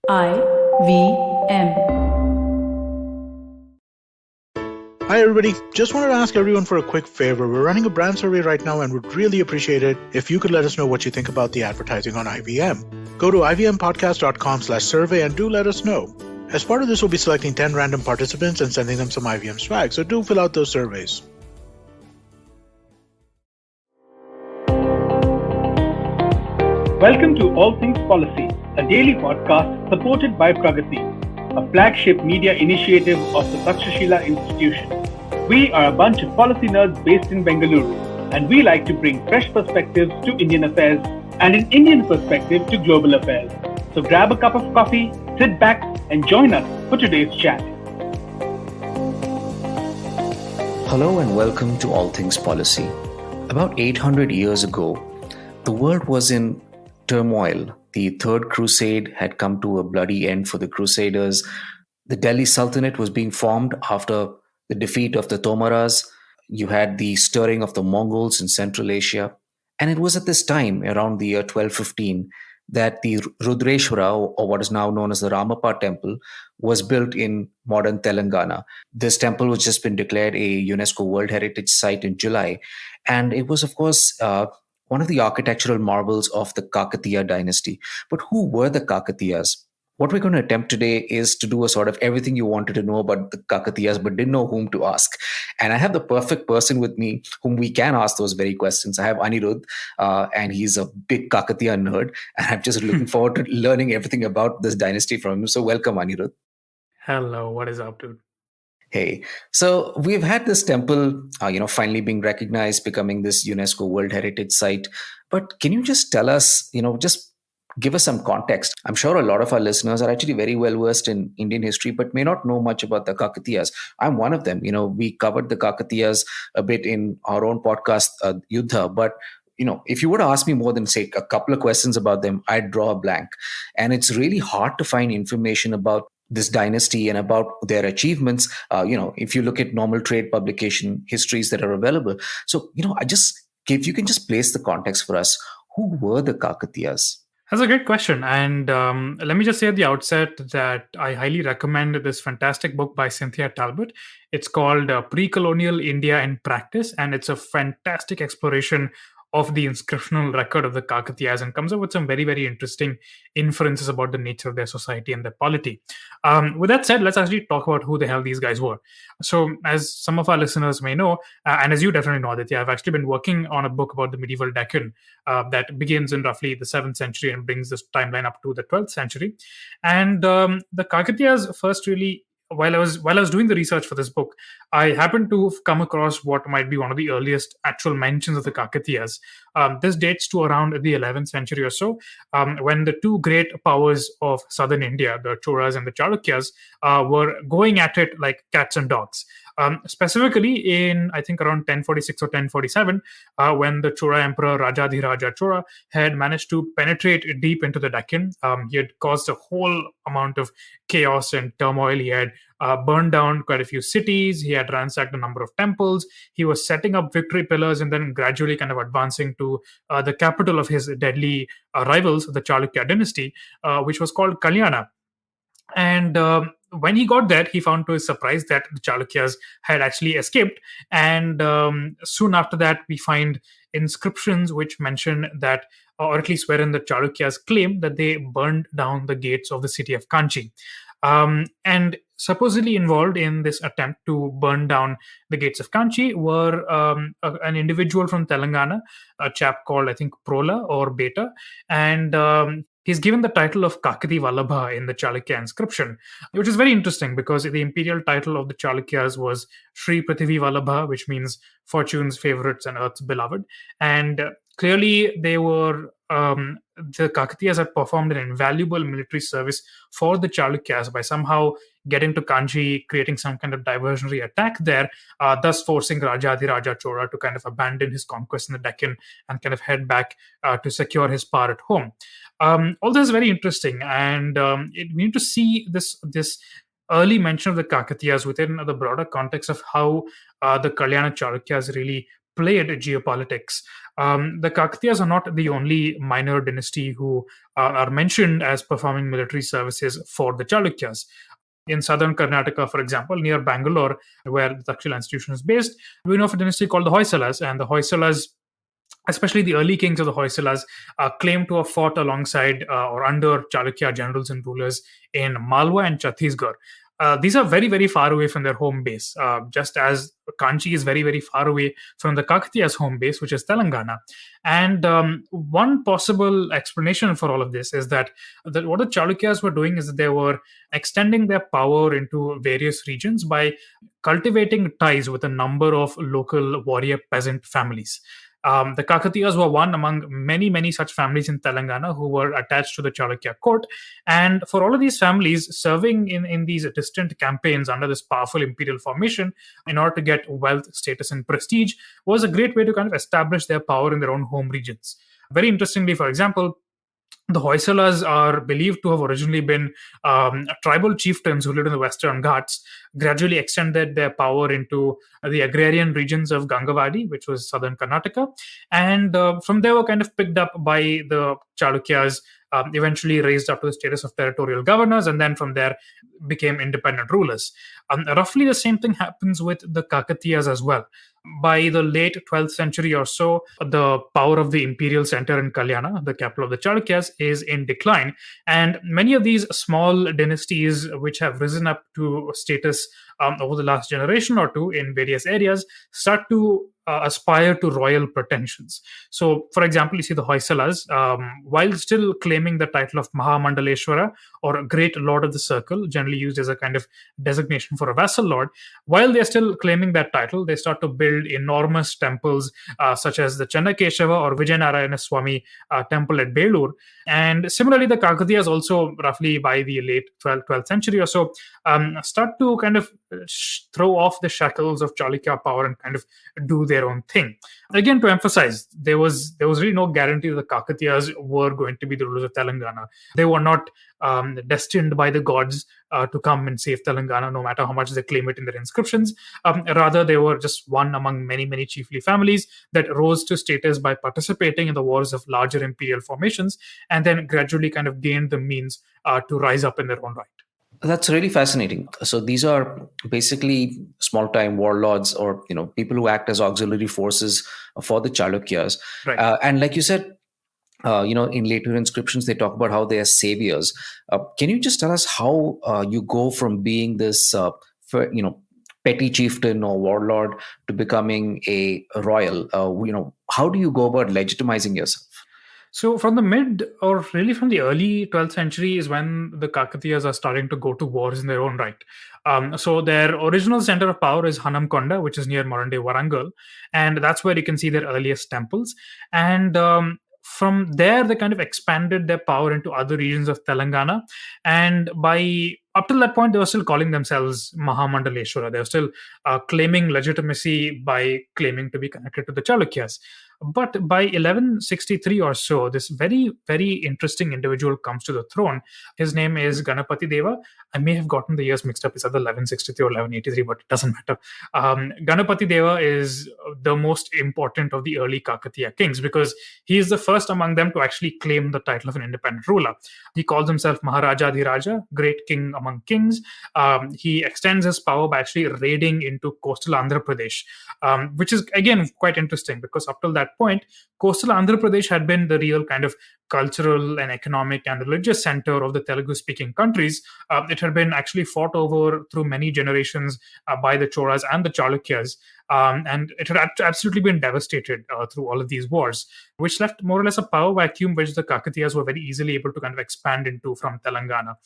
IVM. Hi everybody, just wanted to ask everyone for a quick favor. We're running a brand survey right now and would really appreciate it if you could let us know what you think about the advertising on IVM. Go to ivmpodcast.com/survey and do let us know. As part of this, we'll be selecting 10 random participants and sending them some IVM swag, so do fill out those surveys. Welcome to All Things Policy, a daily podcast supported by Pragati, a flagship media initiative of the Takshashila institution. We are a bunch of policy nerds based in Bengaluru, and we like to bring fresh perspectives to Indian affairs and an Indian perspective to global affairs. So grab a cup of coffee, sit back, and join us for today's chat. Hello and welcome to All Things Policy. About 800 years ago, the world was in turmoil. The Third Crusade had come to a bloody end for the Crusaders. The Delhi Sultanate was being formed after the defeat of the Tomaras. You had the stirring of the Mongols in Central Asia. And it was at this time, around the year 1215, that the Rudreshwara, or what is now known as the Ramappa Temple, was built in modern Telangana. This temple was just been declared a UNESCO World Heritage Site in July. And it was, of course, one of the architectural marvels of the Kakatiya dynasty. But who were the Kakatiyas? What we're going to attempt today is to do a sort of everything you wanted to know about the Kakatiyas, but didn't know whom to ask. And I have the perfect person with me whom we can ask those very questions. I have Anirudh, and he's a big Kakatiya nerd. And I'm just looking forward to learning everything about this dynasty from him. So welcome, Anirudh. Hello, what is up, dude? Hey, so we've had this temple, finally being recognized, becoming this UNESCO World Heritage Site. But can you just tell us, just give us some context? I'm sure a lot of our listeners are actually very well versed in Indian history, but may not know much about the Kakatiyas. I'm one of them. We covered the Kakatiyas a bit in our own podcast, Yuddha, but if you were to ask me more than, say, a couple of questions about them, I'd draw a blank. And it's really hard to find information about this dynasty and about their achievements, if you look at normal trade publication histories that are available. So, if you can just place the context for us, who were the Kakatiyas? That's a great question. And let me just say at the outset that I highly recommend this fantastic book by Cynthia Talbot. It's called Precolonial India in Practice, and it's a fantastic exploration of the inscriptional record of the Kakatiyas and comes up with some very, very interesting inferences about the nature of their society and their polity. With that said, let's actually talk about who the hell these guys were. So, as some of our listeners may know, and as you definitely know, Aditya, I've actually been working on a book about the medieval Deccan that begins in roughly the 7th century and brings this timeline up to the 12th century. And the Kakatiyas first really, while I was doing the research for this book, I happened to come across what might be one of the earliest actual mentions of the Kakatiyas. This dates to around the 11th century or so, when the two great powers of southern India, the Cholas and the Chalukyas, were going at it like cats and dogs. Specifically in, I think, around 1046 or 1047, when the Chola Emperor Rajadhiraja Chola had managed to penetrate deep into the Deccan. He had caused a whole amount of chaos and turmoil. He had burned down quite a few cities. He had ransacked a number of temples. He was setting up victory pillars and then gradually kind of advancing to the capital of his deadly rivals, the Chalukya dynasty, which was called Kalyana. And when he got there, he found to his surprise that the Chalukyas had actually escaped. And soon after that, we find inscriptions which mention that, or at least wherein the Chalukyas claim that they burned down the gates of the city of Kanchi. And supposedly involved in this attempt to burn down the gates of Kanchi were an individual from Telangana, a chap called, I think, Prola or Beta. And he's given the title of Kakati Vallabha in the Chalukya inscription, which is very interesting because the imperial title of the Chalukyas was Sri Prithivi Vallabha, which means fortune's favorites and earth's beloved. And clearly they were, the Kakatiyas had performed an invaluable military service for the Chalukyas by somehow getting to Kanchi, creating some kind of diversionary attack there, thus forcing Rajadhiraja Chola to kind of abandon his conquest in the Deccan and kind of head back to secure his power at home. All this is very interesting, and we need to see this early mention of the Kakatiyas within the broader context of how the Kalyana Chalukyas really played geopolitics. The Kakatiyas are not the only minor dynasty who are mentioned as performing military services for the Chalukyas. In southern Karnataka, for example, near Bangalore, where the Takshashila institution is based, we know of a dynasty called the Hoysalas, and the Hoysalas, especially the early kings of the Hoysalas, claim to have fought alongside or under Chalukya generals and rulers in Malwa and Chhattisgarh. These are very, very far away from their home base, just as Kanchi is very, very far away from the Kakatiya's home base, which is Telangana. And one possible explanation for all of this is that what the Chalukyas were doing is that they were extending their power into various regions by cultivating ties with a number of local warrior peasant families. The Kakatiyas were one among many, many such families in Telangana who were attached to the Chalukya court. And for all of these families, serving in these distant campaigns under this powerful imperial formation in order to get wealth, status, and prestige was a great way to kind of establish their power in their own home regions. Very interestingly, for example, the Hoysalas are believed to have originally been tribal chieftains who lived in the Western Ghats, gradually extended their power into the agrarian regions of Gangavadi, which was southern Karnataka, and from there were kind of picked up by the Chalukyas, eventually raised up to the status of territorial governors, and then from there became independent rulers. Roughly the same thing happens with the Kakatiyas as well. By the late 12th century or so, the power of the imperial center in Kalyana, the capital of the Chalukyas, is in decline. And many of these small dynasties, which have risen up to status over the last generation or two in various areas, start to aspire to royal pretensions. So, for example, you see the Hoysalas, while still claiming the title of Mahamandaleshwara or Great Lord of the Circle, generally used as a kind of designation for a vassal lord, while they're still claiming that title, they start to build enormous temples such as the Channakeshava or Vijayanarayana Swami temple at Belur. And similarly, the Kakatiyas also, roughly by the late 12th century or so, start to kind of throw off the shackles of Chalukya power and kind of do their own thing. Again, to emphasize, there was really no guarantee that the Kakatiyas were going to be the rulers of Telangana. They were not destined by the gods to come and save Telangana, no matter how much they claim it in their inscriptions. Rather, they were just one among many, many chiefly families that rose to status by participating in the wars of larger imperial formations and then gradually kind of gained the means to rise up in their own right. That's really fascinating. So these are basically small-time warlords, or people who act as auxiliary forces for the Chalukyas. Right. And like you said, in later inscriptions they talk about how they are saviors. Can you just tell us how you go from being this, petty chieftain or warlord to becoming a royal? How do you go about legitimizing yourself? So, from the mid or really from the early 12th century is when the Kakatiyas are starting to go to wars in their own right. So, their original center of power is Hanamkonda, which is near modern day Warangal. And that's where you can see their earliest temples. And from there, they kind of expanded their power into other regions of Telangana. And up till that point, they were still calling themselves Mahamandaleshwara. They were still claiming legitimacy by claiming to be connected to the Chalukyas. But by 1163 or so, this very, very interesting individual comes to the throne. His name is Ganapati Deva. I may have gotten the years mixed up. It's either 1163 or 1183, but it doesn't matter. Ganapati Deva is the most important of the early Kakatiya kings because he is the first among them to actually claim the title of an independent ruler. He calls himself Maharaja Dhiraja, great king among kings. He extends his power by actually raiding into coastal Andhra Pradesh, which is, again, quite interesting because up till that point, coastal Andhra Pradesh had been the real kind of cultural and economic and religious center of the Telugu-speaking countries. It had been actually fought over through many generations by the Cholas and the Chalukyas, and it had absolutely been devastated through all of these wars, which left more or less a power vacuum which the Kakatiyas were very easily able to kind of expand into from Telangana.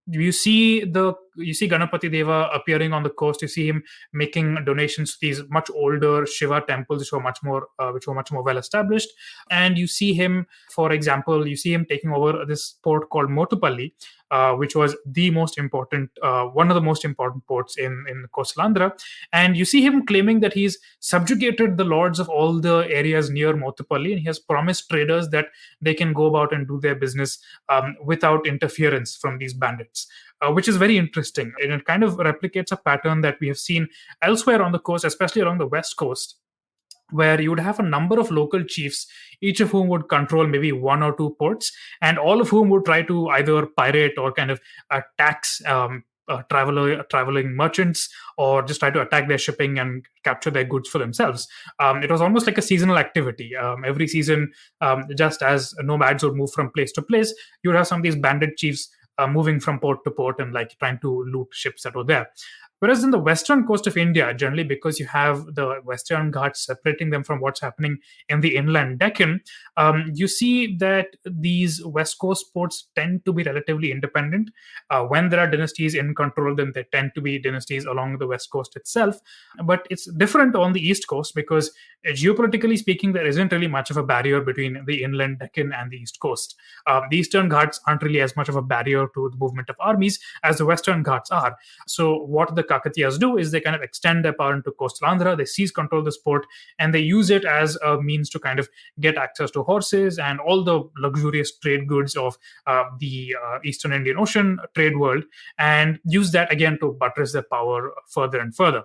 You see Ganapati Deva appearing on the coast. You see him making donations to these much older Shiva temples, which were much more well established. And you see him, for example, taking over this port called Motupalli, which was the most important, one of the most important ports in coastal Andhra. And you see him claiming that he's subjugated the lords of all the areas near Motupalli, and he has promised traders that they can go about and do their business without interference from these bandits. Which is very interesting. And it kind of replicates a pattern that we have seen elsewhere on the coast, especially along the west coast, where you would have a number of local chiefs, each of whom would control maybe one or two ports, and all of whom would try to either pirate or kind of tax traveling merchants, or just try to attack their shipping and capture their goods for themselves. It was almost like a seasonal activity. Every season, just as nomads would move from place to place, you would have some of these bandit chiefs moving from port to port and like trying to loot ships that were there. Whereas in the western coast of India, generally because you have the Western Ghats separating them from what's happening in the inland Deccan, you see that these West Coast ports tend to be relatively independent. When there are dynasties in control, then there tend to be dynasties along the West Coast itself. But it's different on the East Coast because geopolitically speaking, there isn't really much of a barrier between the inland Deccan and the East Coast. The Eastern Ghats aren't really as much of a barrier to the movement of armies as the Western Ghats are. So what the Kakatiyas do is they kind of extend their power into coastal Andhra, they seize control of this port, and they use it as a means to kind of get access to horses and all the luxurious trade goods of the Eastern Indian Ocean trade world, and use that again to buttress their power further and further.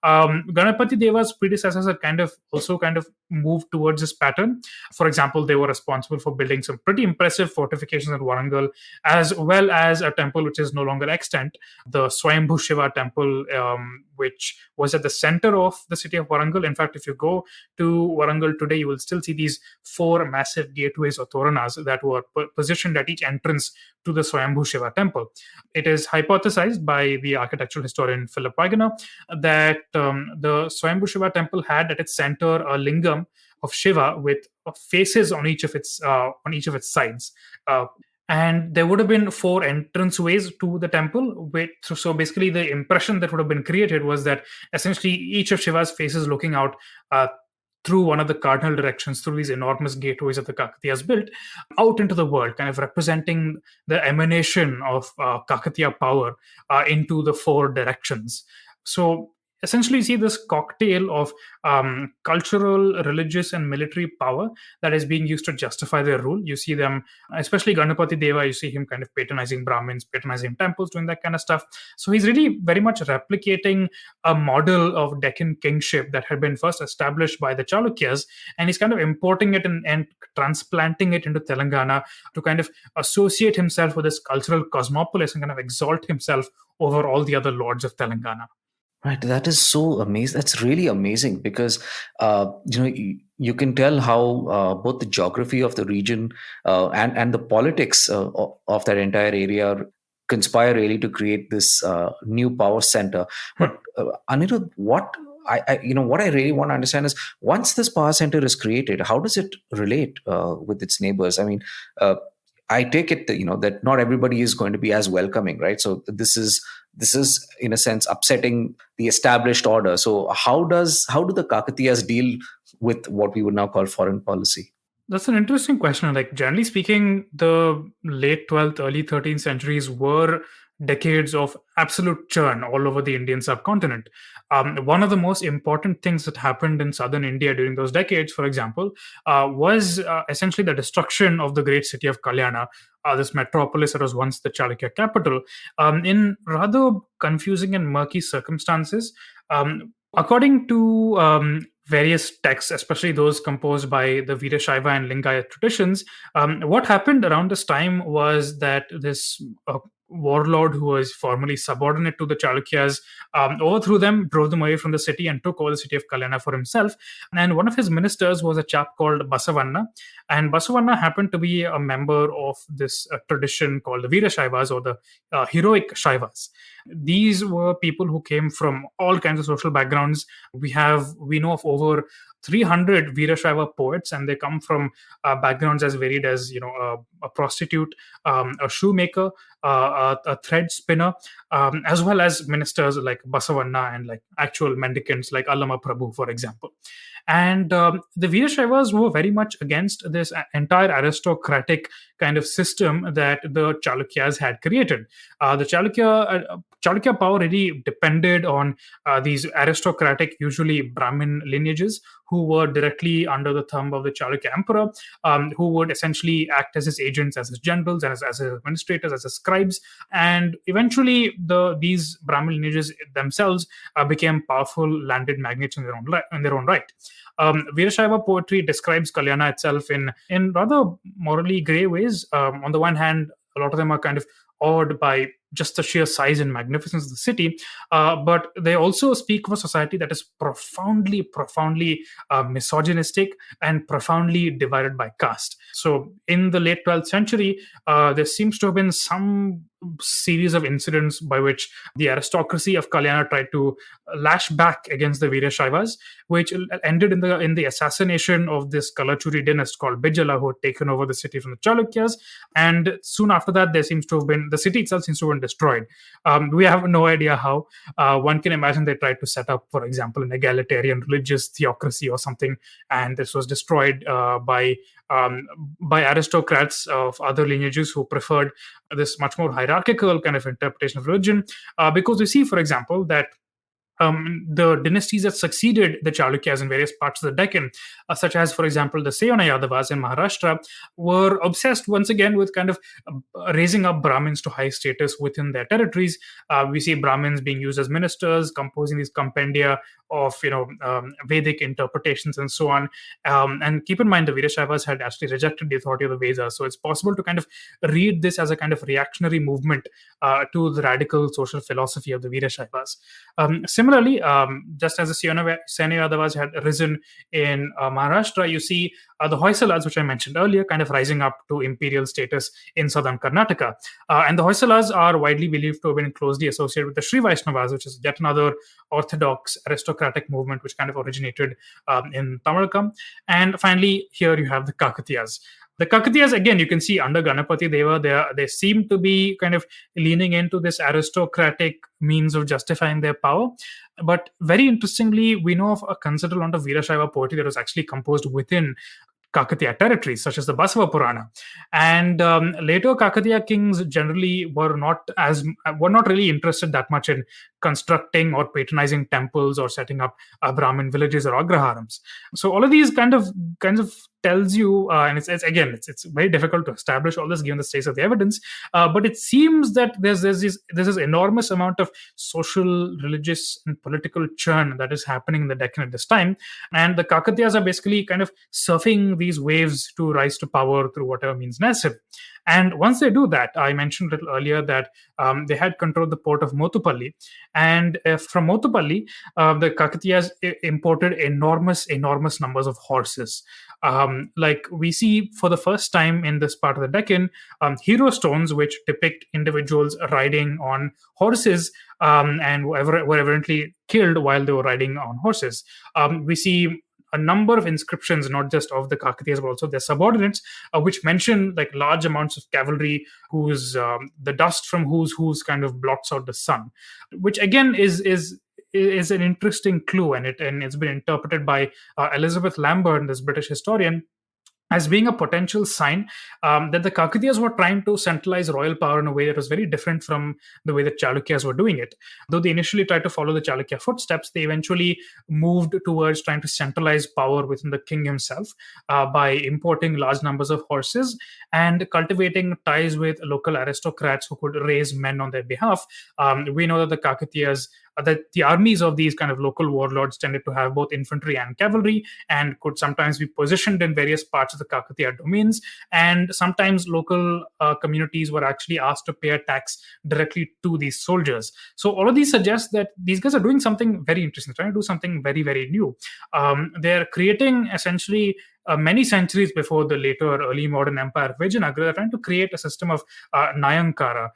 Ganapati Deva's predecessors had also moved towards this pattern. For example, they were responsible for building some pretty impressive fortifications at Warangal, as well as a temple which is no longer extant, the Swayambhu Shiva temple, which was at the center of the city of Warangal. In fact, if you go to Warangal today, you will still see these four massive gateways or toranas that were positioned at each entrance to the Swayambhu Shiva temple. It is hypothesized by the architectural historian Philip Wegener that the Swayambhu Shiva temple had at its center a lingam of Shiva with faces on each of its sides. And there would have been four entranceways to the temple. So basically, the impression that would have been created was that essentially each of Shiva's faces looking out through one of the cardinal directions, through these enormous gateways that the Kakatiyas built, out into the world, kind of representing the emanation of Kakatiya power into the four directions. So essentially, you see this cocktail of cultural, religious, and military power that is being used to justify their rule. You see them, especially Ganapati Deva, you see him kind of patronizing Brahmins, patronizing temples, doing that kind of stuff. So he's really very much replicating a model of Deccan kingship that had been first established by the Chalukyas, and he's kind of importing it and transplanting it into Telangana to kind of associate himself with this cultural cosmopolis and kind of exalt himself over all the other lords of Telangana. Right, that is so amazing. That's really amazing because you can tell how both the geography of the region and the politics of that entire area conspire really to create this new power center. But Anirudh, what I really want to understand is, once this power center is created, how does it relate with its neighbors? I mean, I take it that that not everybody is going to be as welcoming, right? So this is in a sense upsetting the established order. So how do the Kakatiyas deal with what we would now call foreign policy? That's an interesting question. Like, generally speaking, the late 12th, early 13th centuries were decades of absolute churn all over the Indian subcontinent. One of the most important things that happened in southern India during those decades, for example, was essentially the destruction of the great city of Kalyana, this metropolis that was once the Chalukya capital, in rather confusing and murky circumstances. According to various texts, especially those composed by the Veerashaiva and Lingayat traditions, what happened around this time was that this warlord who was formerly subordinate to the Chalukyas overthrew them, drove them away from the city, and took over the city of Kalyana for himself. And one of his ministers was a chap called Basavanna. And Basavanna happened to be a member of this tradition called the Veerashaivas, or the heroic Shaivas. These were people who came from all kinds of social backgrounds. We know of over 300 Veerashaiva poets, and they come from backgrounds as varied as a prostitute, a shoemaker, a thread spinner, as well as ministers like Basavanna and like actual mendicants like Allama Prabhu, for example. And the Veerashaivas were very much against this entire aristocratic kind of system that the Chalukyas had created. The Chalukya power really depended on these aristocratic, usually Brahmin lineages, who were directly under the thumb of the Chalukya emperor, who would essentially act as his agents, as his generals, as his administrators, as his scribes. And eventually, these Brahmin lineages themselves became powerful landed magnates in their own right. Veerashaiva poetry describes Kalyana itself in rather morally grey ways. On the one hand, a lot of them are kind of awed by just the sheer size and magnificence of the city, but they also speak of a society that is profoundly misogynistic and profoundly divided by caste. So, in the late 12th century, there seems to have been some series of incidents by which the aristocracy of Kalyana tried to lash back against the Veerashaivas, which ended in the assassination of this Kalachuri dynasty called Bijala, who had taken over the city from the Chalukyas. And soon after that, there seems to have been the city itself seems to have been destroyed. We have no idea how. One can imagine they tried to set up, for example, an egalitarian religious theocracy or something, and this was destroyed by aristocrats of other lineages who preferred this much more hierarchical kind of interpretation of religion. Because we see, for example, that the dynasties that succeeded the Chalukyas in various parts of the Deccan, such as, for example, the Sayona Yadavas in Maharashtra, were obsessed once again with kind of raising up Brahmins to high status within their territories. We see Brahmins being used as ministers, composing these compendia of Vedic interpretations and so on. And keep in mind, the Veerashaivas had actually rejected the authority of the Vedas, so it's possible to kind of read this as a kind of reactionary movement to the radical social philosophy of the Veerashaivas. Similarly, just as the Sayona Yadavas had risen in Maharashtra, you see the Hoysalas, which I mentioned earlier, kind of rising up to imperial status in southern Karnataka. And the Hoysalas are widely believed to have been closely associated with the Sri Vaishnavas, which is yet another orthodox aristocratic movement which kind of originated in Tamilkam. And finally, here you have the Kakatiyas. The Kakatiyas, again, you can see under Ganapati Deva, they seem to be kind of leaning into this aristocratic means of justifying their power. But very interestingly, we know of a considerable amount of Veerashaiva poetry that was actually composed within Kakatiya territories, such as the Basava Purana. And later Kakatiya kings generally were not really interested that much in constructing or patronizing temples or setting up Brahmin villages or agraharams. So all of these kinds of tells you, and it's very difficult to establish all this given the state of the evidence, but it seems that there's this enormous amount of social, religious, and political churn that is happening in the Deccan at this time, and the Kakatiyas are basically kind of surfing these waves to rise to power through whatever means necessary. And once they do that, I mentioned a little earlier that they had controlled the port of Motupalli. And from Motupalli, the Kakatiyas imported enormous numbers of horses. Like we see for the first time in this part of the Deccan, hero stones which depict individuals riding on horses and were evidently killed while they were riding on horses. We see a number of inscriptions, not just of the Kakatiyas, but also their subordinates, which mention like large amounts of cavalry whose the dust from whose kind of blots out the sun, which again is an interesting clue, and it's been interpreted by Elizabeth Lambert, this British historian, as being a potential sign that the Kakatiyas were trying to centralize royal power in a way that was very different from the way the Chalukyas were doing it. Though they initially tried to follow the Chalukya footsteps, they eventually moved towards trying to centralize power within the king himself by importing large numbers of horses and cultivating ties with local aristocrats who could raise men on their behalf. We know that the Kakatiyas, that the armies of these kind of local warlords tended to have both infantry and cavalry and could sometimes be positioned in various parts of the Kakatiya domains. And sometimes local communities were actually asked to pay a tax directly to these soldiers. So all of these suggest that these guys are doing something very interesting, trying to do something very, very new. They're creating essentially many centuries before the later early modern empire of Vijayanagara, they're trying to create a system of Nayankara,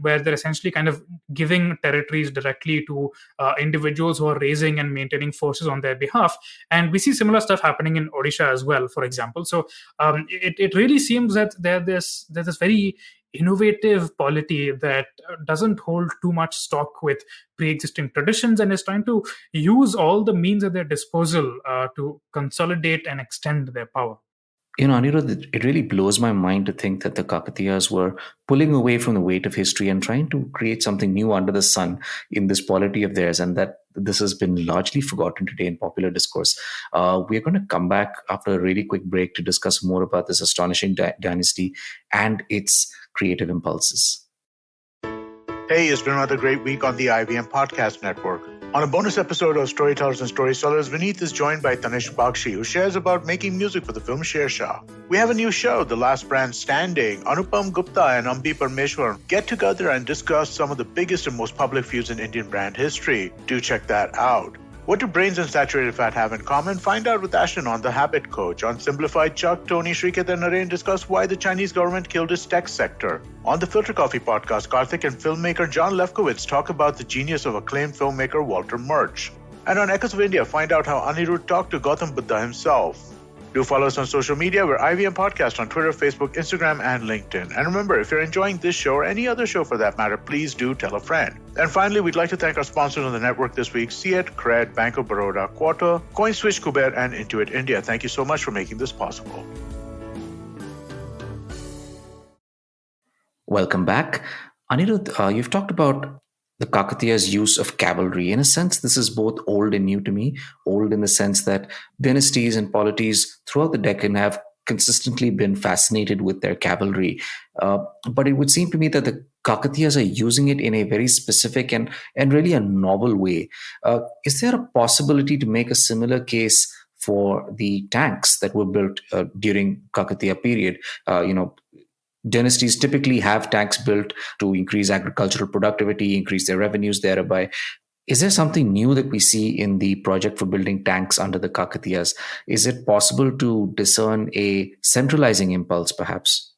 where they're essentially kind of giving territories directly to individuals who are raising and maintaining forces on their behalf. And we see similar stuff happening in Odisha as well, for example. So it really seems that there's this very innovative polity that doesn't hold too much stock with pre-existing traditions and is trying to use all the means at their disposal to consolidate and extend their power. Anirudh, it really blows my mind to think that the Kakatiyas were pulling away from the weight of history and trying to create something new under the sun in this polity of theirs, and that this has been largely forgotten today in popular discourse. We're going to come back after a really quick break to discuss more about this astonishing dynasty and its creative impulses. Hey, it's been another great week on the IVM Podcast Network. On a bonus episode of Storytellers and Storytellers, Vineet is joined by Tanish Bakshi, who shares about making music for the film Shershah. We have a new show, The Last Brand Standing. Anupam Gupta and Ambi Parmeshwaran get together and discuss some of the biggest and most public feuds in Indian brand history. Do check that out. What do brains and saturated fat have in common? Find out with Ashton on The Habit Coach. On Simplified, Chuck, Tony, Shriketh, and Naren discuss why the Chinese government killed its tech sector. On the Filter Coffee podcast, Karthik and filmmaker John Lefkowitz talk about the genius of acclaimed filmmaker Walter Murch. And on Echoes of India, find out how Anirudh talked to Gautam Buddha himself. Do follow us on social media. We're IVM Podcast on Twitter, Facebook, Instagram, and LinkedIn. And remember, if you're enjoying this show or any other show for that matter, please do tell a friend. And finally, we'd like to thank our sponsors on the network this week, Seat, Cred, Bank of Baroda, Quater, CoinSwitch, Kuber, and Intuit India. Thank you so much for making this possible. Welcome back. Anirudh, you've talked about the Kakatiyas' use of cavalry. In a sense, this is both old and new to me. Old in the sense that dynasties and polities throughout the Deccan have consistently been fascinated with their cavalry. But it would seem to me that the Kakatiyas are using it in a very specific and really a novel way. Is there a possibility to make a similar case for the tanks that were built during Kakatiya period? Dynasties typically have tanks built to increase agricultural productivity, increase their revenues thereby. Is there something new that we see in the project for building tanks under the Kakatiyas? Is it possible to discern a centralizing impulse, perhaps?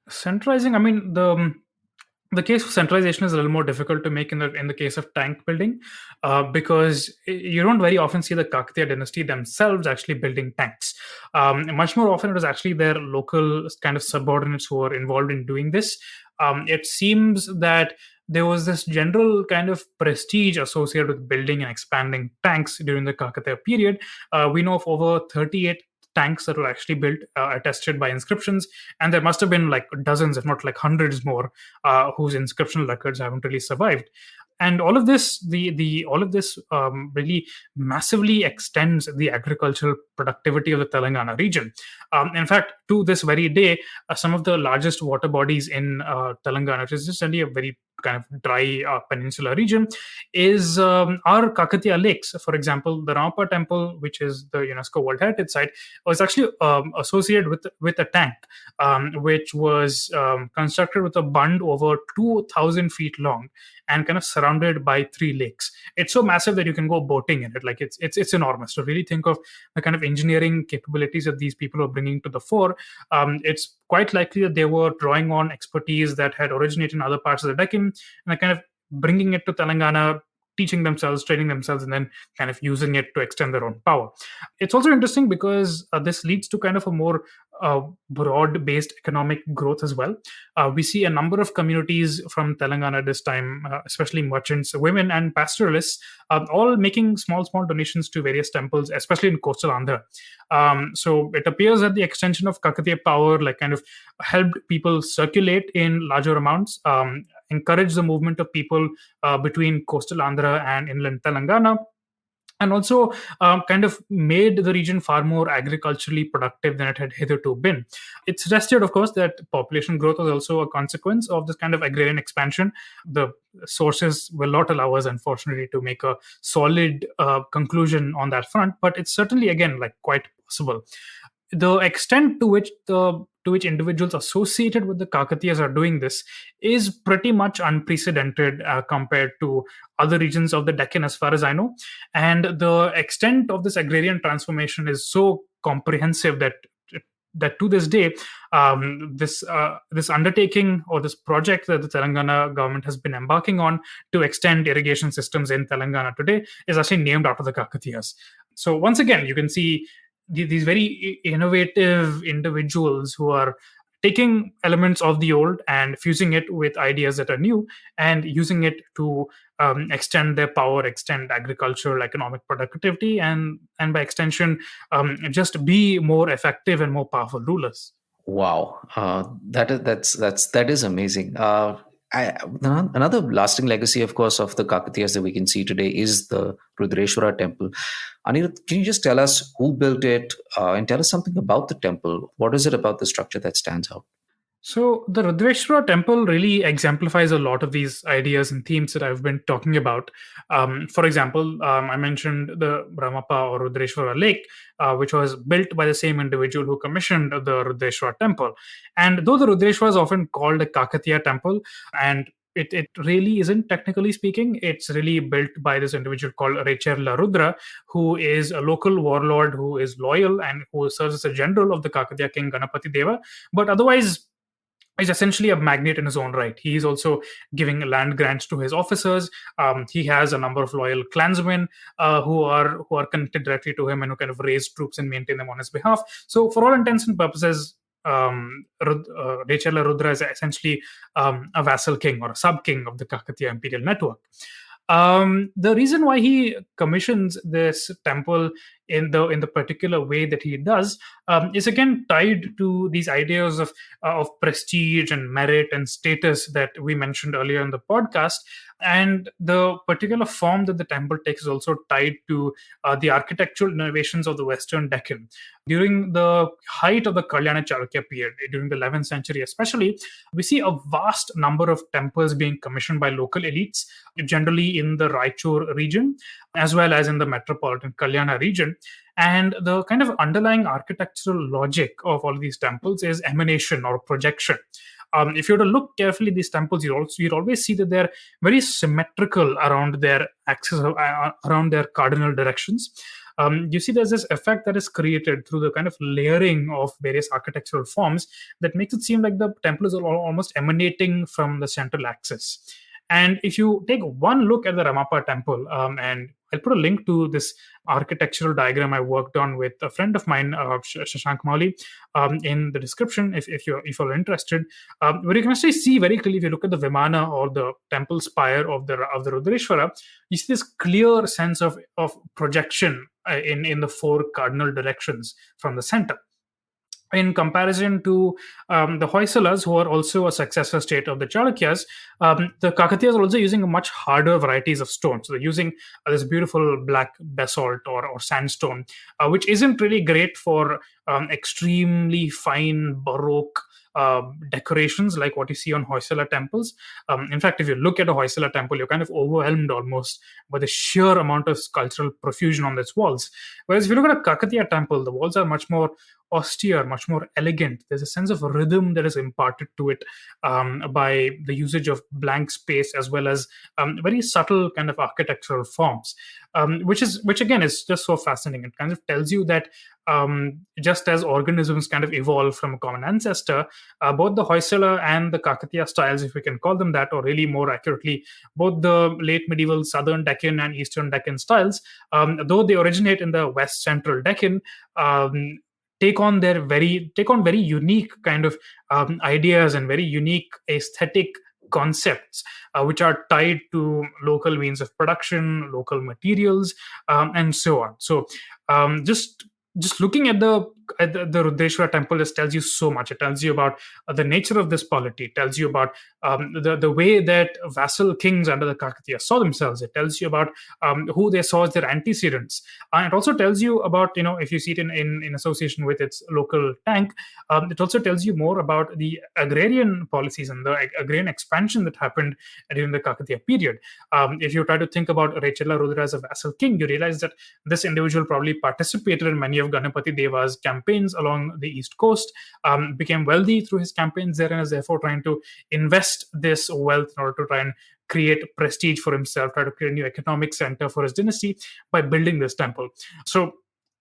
Centralizing, I mean, the case of centralization is a little more difficult to make in the case of tank building, because you don't very often see the Kakatiya dynasty themselves actually building tanks. Much more often, it is actually their local kind of subordinates who are involved in doing this. It seems that there was this general kind of prestige associated with building and expanding tanks during the Kakatiya period. We know of over 38 tanks that were actually built, attested by inscriptions, and there must have been like dozens, if not like hundreds more, whose inscription records haven't really survived. And all of this, really massively extends the agricultural productivity of the Telangana region. In fact, to this very day, some of the largest water bodies in Telangana, which is just only a very kind of dry peninsula region, is our Kakatiya Lakes. For example, the Ramapa Temple, which is the UNESCO World Heritage Site, was actually associated with a tank, which was constructed with a bund over 2,000 feet long and kind of surrounded by 3 lakes. It's so massive that you can go boating in it. Like it's enormous. To really think of the kind of engineering capabilities that these people are bringing to the fore, it's quite likely that they were drawing on expertise that had originated in other parts of the Deccan and they're kind of bringing it to Telangana, teaching themselves, training themselves, and then kind of using it to extend their own power. It's also interesting because this leads to kind of a more broad-based economic growth as well. We see a number of communities from Telangana this time, especially merchants, women, and pastoralists, all making small donations to various temples, especially in coastal Andhra. So it appears that the extension of Kakatiya power like kind of helped people circulate in larger amounts, encourage the movement of people between coastal Andhra and inland Telangana, and also kind of made the region far more agriculturally productive than it had hitherto been. It suggested, of course, that population growth was also a consequence of this kind of agrarian expansion. The sources will not allow us, unfortunately, to make a solid conclusion on that front, but it's certainly, again, like quite possible. The extent to which individuals associated with the Kakatiyas are doing this is pretty much unprecedented compared to other regions of the Deccan, as far as I know. And the extent of this agrarian transformation is so comprehensive that to this day, this undertaking or this project that the Telangana government has been embarking on to extend irrigation systems in Telangana today is actually named after the Kakatiyas. So once again, you can see these very innovative individuals who are taking elements of the old and fusing it with ideas that are new and using it to extend their power, extend agricultural, economic productivity, and by extension, just be more effective and more powerful rulers. Wow, that is amazing. Another lasting legacy, of course, of the Kakatiyas that we can see today is the Rudreshwara Temple. Anirudh, can you just tell us who built it and tell us something about the temple? What is it about the structure that stands out? So the Rudreshwara temple really exemplifies a lot of these ideas and themes that I've been talking about. For example, I mentioned the Ramappa or Rudreshwara lake, which was built by the same individual who commissioned the Rudreshwara temple. And though the Rudreshwara is often called a Kakatiya temple, and it really isn't technically speaking, it's really built by this individual called Rechella Rudra, who is a local warlord who is loyal and who serves as a general of the Kakatiya king Ganapati Deva. But otherwise, is essentially a magnate in his own right. He is also giving land grants to his officers. He has a number of loyal clansmen who are connected directly to him and who kind of raise troops and maintain them on his behalf. So, for all intents and purposes, Rechella Rudra is essentially a vassal king or a sub king of the Kakatiya imperial network. The reason why he commissions this temple in the particular way that he does is again tied to these ideas of prestige and merit and status that we mentioned earlier in the podcast. And the particular form that the temple takes is also tied to the architectural innovations of the Western Deccan. During the height of the Kalyana Chalukya period, during the 11th century especially, we see a vast number of temples being commissioned by local elites, generally in the Raichur region, as well as in the metropolitan Kalyana region. And the kind of underlying architectural logic of all these temples is emanation or projection. If you were to look carefully at these temples, you'd always see that they're very symmetrical around their axis, around their cardinal directions. You see there's this effect that is created through the kind of layering of various architectural forms that makes it seem like the temple is almost emanating from the central axis. And if you take one look at the Ramappa Temple, and I'll put a link to this architectural diagram I worked on with a friend of mine, Shashanka Mouli, in the description if you're interested, where you can actually see very clearly if you look at the Vimana or the temple spire of the Rudreshwara, you see this clear sense of projection in the four cardinal directions from the center, in comparison to the Hoysalas, who are also a successor state of the Chalukyas. The Kakatiyas are also using much harder varieties of stone. So they're using this beautiful black basalt or sandstone, which isn't really great for extremely fine Baroque decorations like what you see on Hoysala temples. In fact, if you look at a Hoysala temple, you're kind of overwhelmed almost by the sheer amount of sculptural profusion on its walls. Whereas if you look at a Kakatiya temple, the walls are much more austere, much more elegant. There's a sense of rhythm that is imparted to it by the usage of blank space as well as very subtle kind of architectural forms, which again is just so fascinating. It kind of tells you that just as organisms kind of evolve from a common ancestor, both the Hoysala and the Kakatiya styles, if we can call them that, or really more accurately, both the late medieval southern Deccan and eastern Deccan styles, though they originate in the west central Deccan, take on very unique kind of ideas and very unique aesthetic concepts, which are tied to local means of production, local materials, and so on. So just looking at the Rudreshwara temple just tells you so much. It tells you about the nature of this polity. It tells you about the way that vassal kings under the Kakatiyas saw themselves. It tells you about who they saw as their antecedents. It also tells you about, if you see it in association with its local tank, it also tells you more about the agrarian policies and the agrarian expansion that happened during the Kakatiya period. If you try to think about Rechella Rudra as a vassal king, you realize that this individual probably participated in many of Ganapati Deva's campaigns along the East Coast, became wealthy through his campaigns there, and is therefore trying to invest this wealth in order to try and create prestige for himself, try to create a new economic center for his dynasty by building this temple. So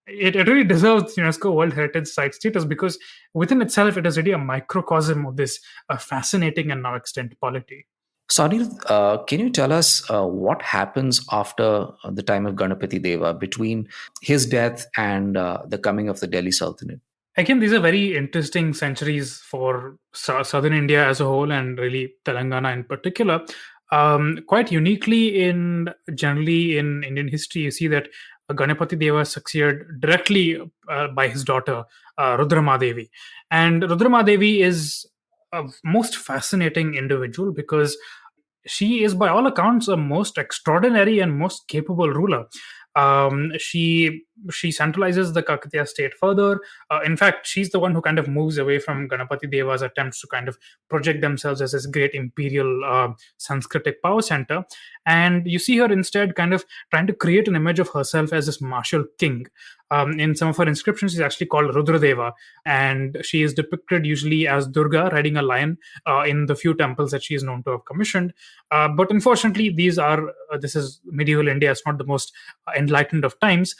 it really deserves UNESCO World Heritage Site status because within itself, it is really a microcosm of this fascinating and now extant polity. So, Anirudh, can you tell us what happens after the time of Ganapati Deva, between his death and the coming of the Delhi Sultanate? Again, these are very interesting centuries for southern India as a whole, and really Telangana in particular. Quite uniquely generally in Indian history, you see that Ganapati Deva succeeded directly by his daughter Rudramadevi, and Rudramadevi is a most fascinating individual because she is, by all accounts, a most extraordinary and most capable ruler. She centralizes the Kakatiya state further. In fact, she's the one who kind of moves away from Ganapati Deva's attempts to kind of project themselves as this great imperial Sanskritic power center. And you see her instead kind of trying to create an image of herself as this martial king. In some of her inscriptions, she's actually called Rudradeva, and she is depicted usually as Durga riding a lion in the few temples that she is known to have commissioned. But unfortunately, this is medieval India. It's not the most enlightened of times.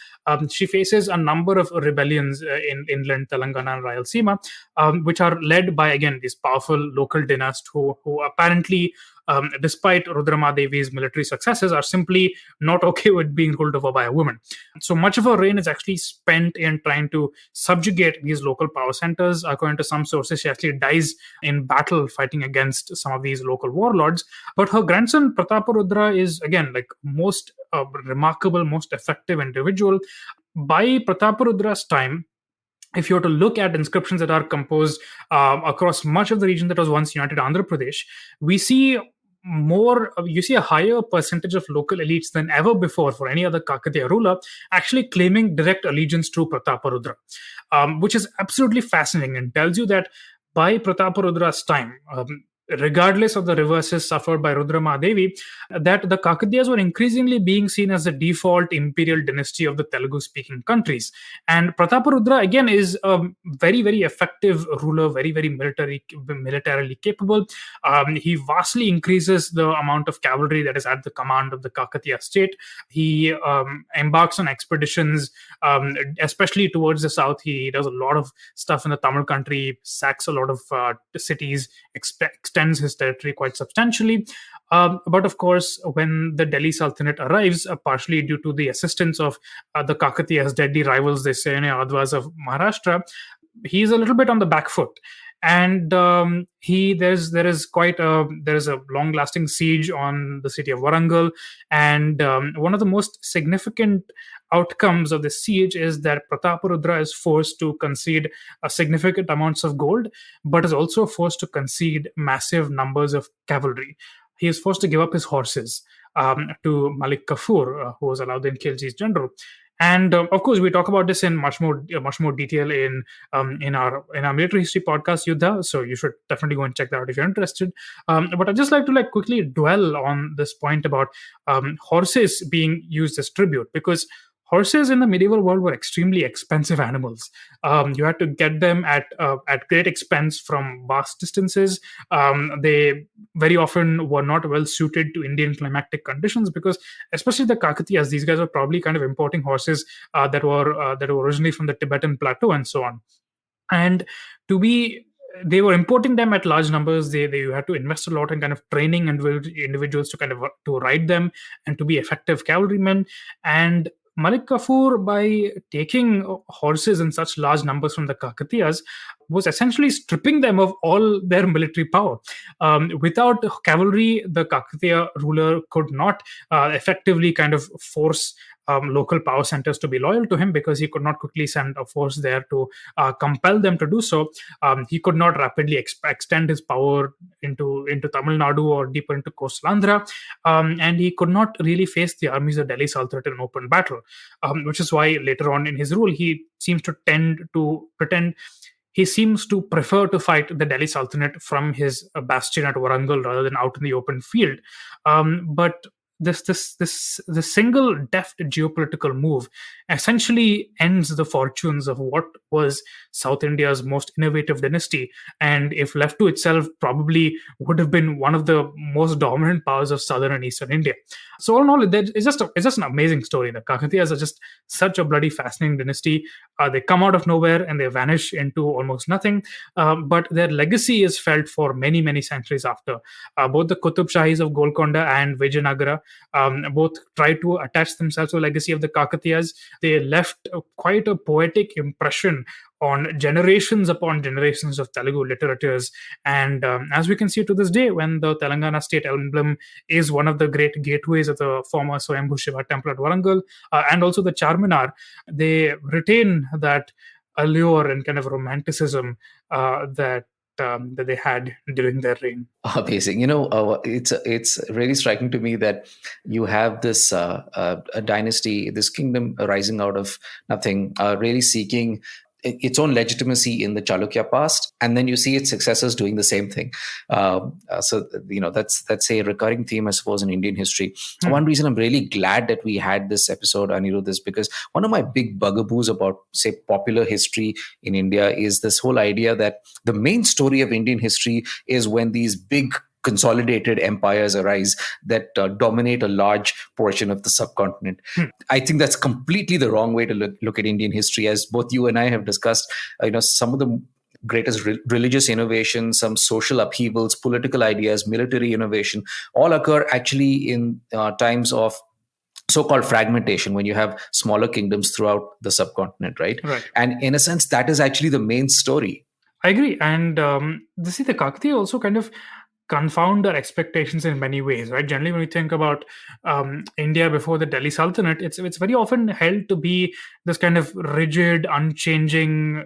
She faces a number of rebellions in inland Telangana and Rayalaseema, which are led by, again, these powerful local dynasts who apparently, despite Rudrama Devi's military successes, are simply not okay with being ruled over by a woman. So much of her reign is actually spent in trying to subjugate these local power centers. According to some sources, she actually dies in battle fighting against some of these local warlords. But her grandson Prataparudra is, again, like most remarkable, most effective individual. By Prataparudra's time, if you were to look at inscriptions that are composed across much of the region that was once united Andhra Pradesh, we see you see a higher percentage of local elites than ever before for any other Kakatiya ruler actually claiming direct allegiance to Prataparudra, which is absolutely fascinating and tells you that by Prataparudra's time, regardless of the reverses suffered by Rudrama Devi, that the Kakatiyas were increasingly being seen as the default imperial dynasty of the Telugu-speaking countries. And Prataparudra, again, is a very, very effective ruler, very, very militarily capable. He vastly increases the amount of cavalry that is at the command of the Kakatiya state. He embarks on expeditions, especially towards the south. He does a lot of stuff in the Tamil country, sacks a lot of cities, extends his territory quite substantially. But of course, when the Delhi Sultanate arrives, partially due to the assistance of the Kakatiyas' deadly rivals, the Yadvas of Maharashtra, he's a little bit on the back foot. And there is a long lasting siege on the city of Warangal, and one of the most significant outcomes of the siege is that Prataparudra is forced to concede significant amounts of gold, but is also forced to concede massive numbers of cavalry. He is forced to give up his horses to Malik Kafur, who was Alauddin Khilji's general. And of course, we talk about this in much more detail in our military history podcast, Yuddha. So you should definitely go and check that out if you're interested. But I'd just like to quickly dwell on this point about horses being used as tribute, because horses in the medieval world were extremely expensive animals. You had to get them at great expense from vast distances. They very often were not well suited to Indian climatic conditions, because especially the Kakatiyas, these guys were probably kind of importing horses that were originally from the Tibetan plateau and so on. And they were importing them at large numbers. They had to invest a lot in kind of training individuals to kind of to ride them and to be effective cavalrymen. And Malik Kafur, by taking horses in such large numbers from the Kakatiyas, was essentially stripping them of all their military power. Without cavalry, the Kakatiya ruler could not effectively kind of force local power centers to be loyal to him, because he could not quickly send a force there to compel them to do so. He could not rapidly extend his power into Tamil Nadu or deeper into coastal Andhra, and he could not really face the armies of Delhi Sultanate in an open battle, which is why later on in his rule he seems to prefer to fight the Delhi Sultanate from his bastion at Warangal rather than out in the open field. But this single deft geopolitical move essentially ends the fortunes of what was South India's most innovative dynasty, and if left to itself, probably would have been one of the most dominant powers of southern and eastern India. So all in all, it's just an amazing story. The Kakatiyas are just such a bloody fascinating dynasty. They come out of nowhere and they vanish into almost nothing, but their legacy is felt for many, many centuries after. Both the Qutub Shahis of Golconda and Vijayanagara both tried to attach themselves to the legacy of the Kakatiyas. They left quite a poetic impression on generations upon generations of Telugu literatures. And as we can see to this day, when the Telangana state emblem is one of the great gateways of the former Swayambhu Shiva temple at Warangal, and also the Charminar, they retain that allure and kind of romanticism that that they had during their reign. Amazing. It's really striking to me that you have this a dynasty, this kingdom arising out of nothing, really seeking its own legitimacy in the Chalukya past, and then you see its successors doing the same thing. That's a recurring theme, I suppose, in Indian history. One reason I'm really glad that we had this episode, Anirudh, is because one of my big bugaboos about, say, popular history in India is this whole idea that the main story of Indian history is when these big consolidated empires arise that dominate a large portion of the subcontinent. I think that's completely the wrong way to look at Indian history. As both you and I have discussed, some of the greatest religious innovations, some social upheavals, political ideas, military innovation, all occur actually in times of so-called fragmentation, when you have smaller kingdoms throughout the subcontinent, right? And in a sense, that is actually the main story. I agree. And the Kakatiya also kind of confound our expectations in many ways, right? Generally, when we think about India before the Delhi Sultanate, it's very often held to be this kind of rigid, unchanging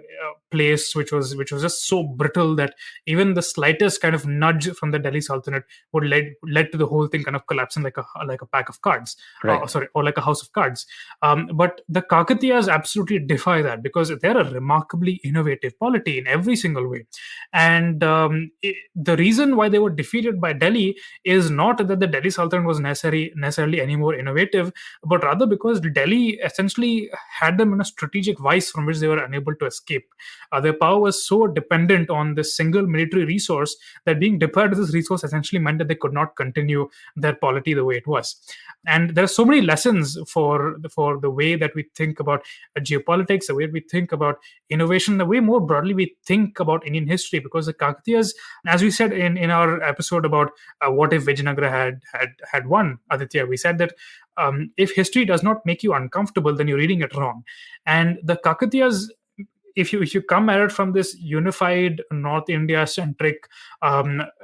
place, which was just so brittle that even the slightest kind of nudge from the Delhi Sultanate would led to the whole thing kind of collapsing like a pack of cards, or like a house of cards. But the Kakatiyas absolutely defy that, because they're a remarkably innovative polity in every single way. And the reason why they were defeated by Delhi is not that the Delhi Sultanate was necessarily any more innovative, but rather because Delhi essentially had them in a strategic vice from which they were unable to escape. Their power was so dependent on this single military resource that being deprived of this resource essentially meant that they could not continue their polity the way it was. And there are so many lessons for the way that we think about geopolitics, the way we think about innovation, the way more broadly we think about Indian history, because the Kakatiyas, as we said in our episode about what if Vijayanagara had won, Aditya, we said that if history does not make you uncomfortable, then you're reading it wrong. And the Kakatiyas, if you come at it from this unified North India centric,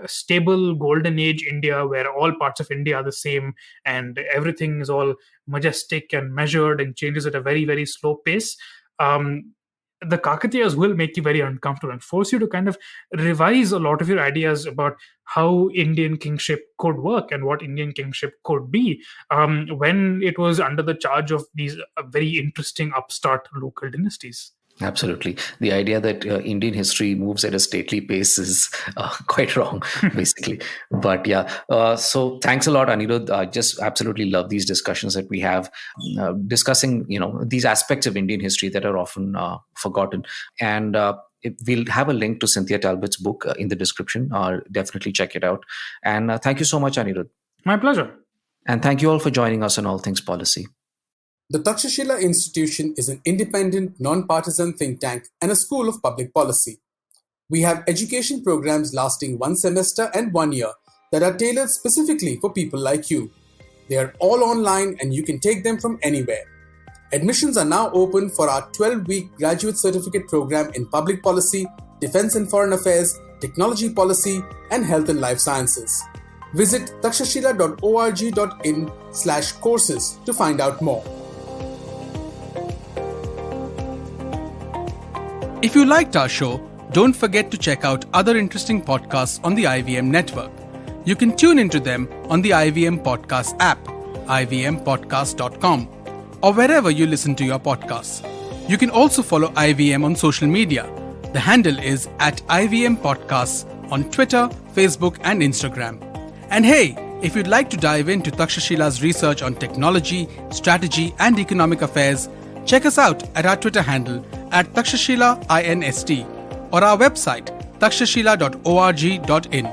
stable golden age India, where all parts of India are the same and everything is all majestic and measured and changes at a very, very slow pace, the Kakatiyas will make you very uncomfortable and force you to kind of revise a lot of your ideas about how Indian kingship could work and what Indian kingship could be when it was under the charge of these very interesting upstart local dynasties. Absolutely. The idea that Indian history moves at a stately pace is quite wrong, basically. But yeah, so thanks a lot, Anirudh. I just absolutely love these discussions that we have, discussing, these aspects of Indian history that are often forgotten. And we'll have a link to Cynthia Talbot's book in the description. Definitely check it out. And thank you so much, Anirudh. My pleasure. And thank you all for joining us on All Things Policy. The Takshashila Institution is an independent, non-partisan think tank and a school of public policy. We have education programs lasting 1 semester and 1 year that are tailored specifically for people like you. They are all online and you can take them from anywhere. Admissions are now open for our 12-week graduate certificate program in public policy, defense and foreign affairs, technology policy, and health and life sciences. Visit takshashila.org.in/courses to find out more. If you liked our show, don't forget to check out other interesting podcasts on the IVM network. You can tune into them on the IVM Podcast app, ivmpodcast.com, or wherever you listen to your podcasts. You can also follow IVM on social media. The handle is @IVM Podcasts on Twitter, Facebook, and Instagram. And hey, if you'd like to dive into Takshashila's research on technology, strategy, and economic affairs, check us out at our Twitter handle @TakshashilaINST or our website takshashila.org.in.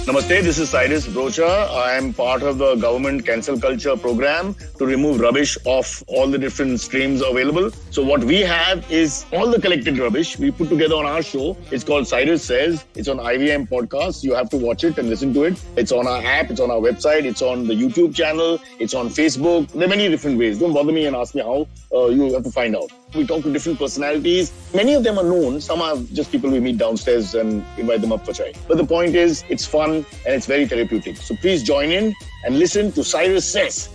Namaste, this is Cyrus Brocha. I am part of the government cancel culture program to remove rubbish off all the different streams available. So what we have is all the collected rubbish we put together on our show. It's called Cyrus Says. It's on IVM Podcast. You have to watch it and listen to it. It's on our app. It's on our website. It's on the YouTube channel. It's on Facebook. There are many different ways. Don't bother me and ask me how. You have to find out. We talk to different personalities. Many of them are known. Some are just people we meet downstairs and invite them up for chai. But the point is, it's fun and it's very therapeutic. So please join in and listen to Cyrus Says.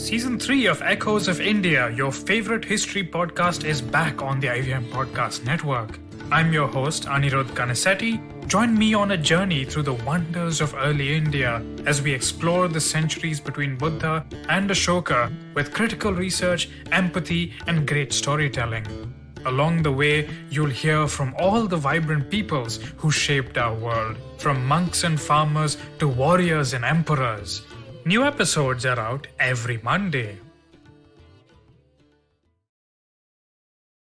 Season 3 of Echoes of India, your favorite history podcast, is back on the IVM Podcast Network. I'm your host, Anirudh Kanisetti. Join me on a journey through the wonders of early India as we explore the centuries between Buddha and Ashoka with critical research, empathy, and great storytelling. Along the way, you'll hear from all the vibrant peoples who shaped our world, from monks and farmers to warriors and emperors. New episodes are out every Monday.